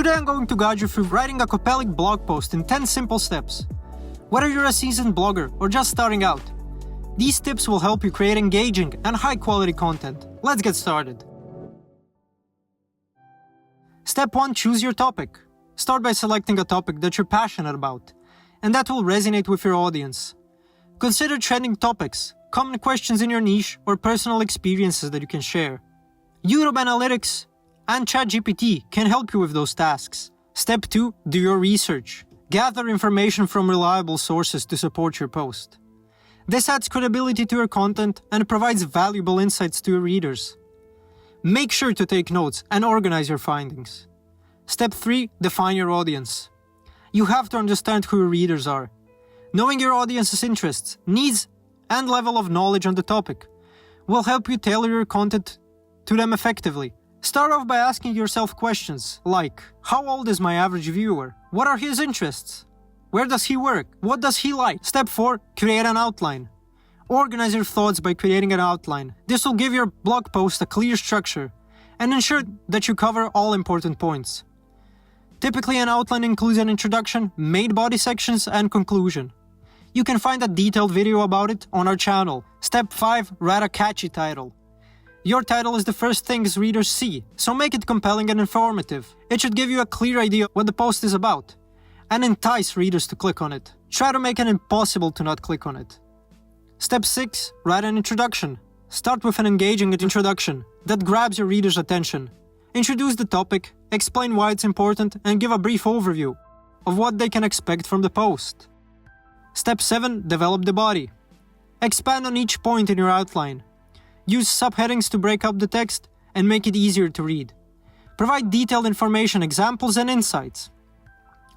Today I'm going to guide you through writing a compelling blog post in 10 simple steps. Whether you're a seasoned blogger or just starting out, these tips will help you create engaging and high-quality content. Let's get started. Step 1. Choose your topic. Start by selecting a topic that you're passionate about, and that will resonate with your audience. Consider trending topics, common questions in your niche, or personal experiences that you can share. YouTube Analytics and ChatGPT can help you with those tasks. Step 2. Do your research. Gather information from reliable sources to support your post. This adds credibility to your content and provides valuable insights to your readers. Make sure to take notes and organize your findings. Step 3. Define your audience. You have to understand who your readers are. Knowing your audience's interests, needs, and level of knowledge on the topic will help you tailor your content to them effectively. Start off by asking yourself questions like, how old is my average viewer? What are his interests? Where does he work? What does he like? Step 4. Create an outline. Organize your thoughts by creating an outline. This will give your blog post a clear structure and ensure that you cover all important points. Typically, an outline includes an introduction, main body sections, and conclusion. You can find a detailed video about it on our channel. Step 5. Write a catchy title. Your title is the first things readers see, so make it compelling and informative. It should give you a clear idea what the post is about and entice readers to click on it. Try to make it impossible to not click on it. Step 6. Write an introduction. Start with an engaging introduction that grabs your reader's attention. Introduce the topic, explain why it's important, and give a brief overview of what they can expect from the post. Step 7. Develop the body. Expand on each point in your outline. Use subheadings to break up the text and make it easier to read. Provide detailed information, examples, and insights.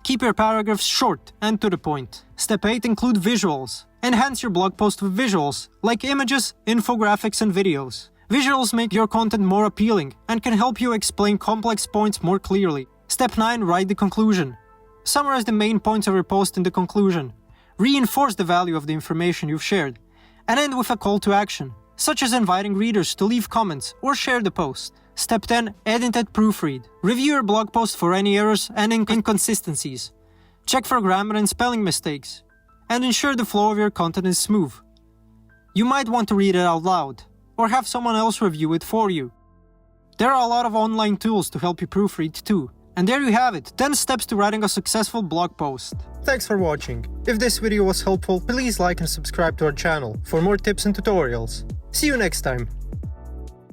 Keep your paragraphs short and to the point. Step 8. Include visuals. Enhance your blog post with visuals, like images, infographics, and videos. Visuals make your content more appealing and can help you explain complex points more clearly. Step 9. Write the conclusion. Summarize the main points of your post in the conclusion. Reinforce the value of the information you've shared, and end with a call to action, such as inviting readers to leave comments or share the post. Step 10. Edit and proofread. Review your blog post for any errors and inconsistencies. Check for grammar and spelling mistakes, and ensure the flow of your content is smooth. You might want to read it out loud, or have someone else review it for you. There are a lot of online tools to help you proofread too. And there you have it, 10 steps to writing a successful blog post. Thanks for watching. If this video was helpful, please like and subscribe to our channel for more tips and tutorials. See you next time.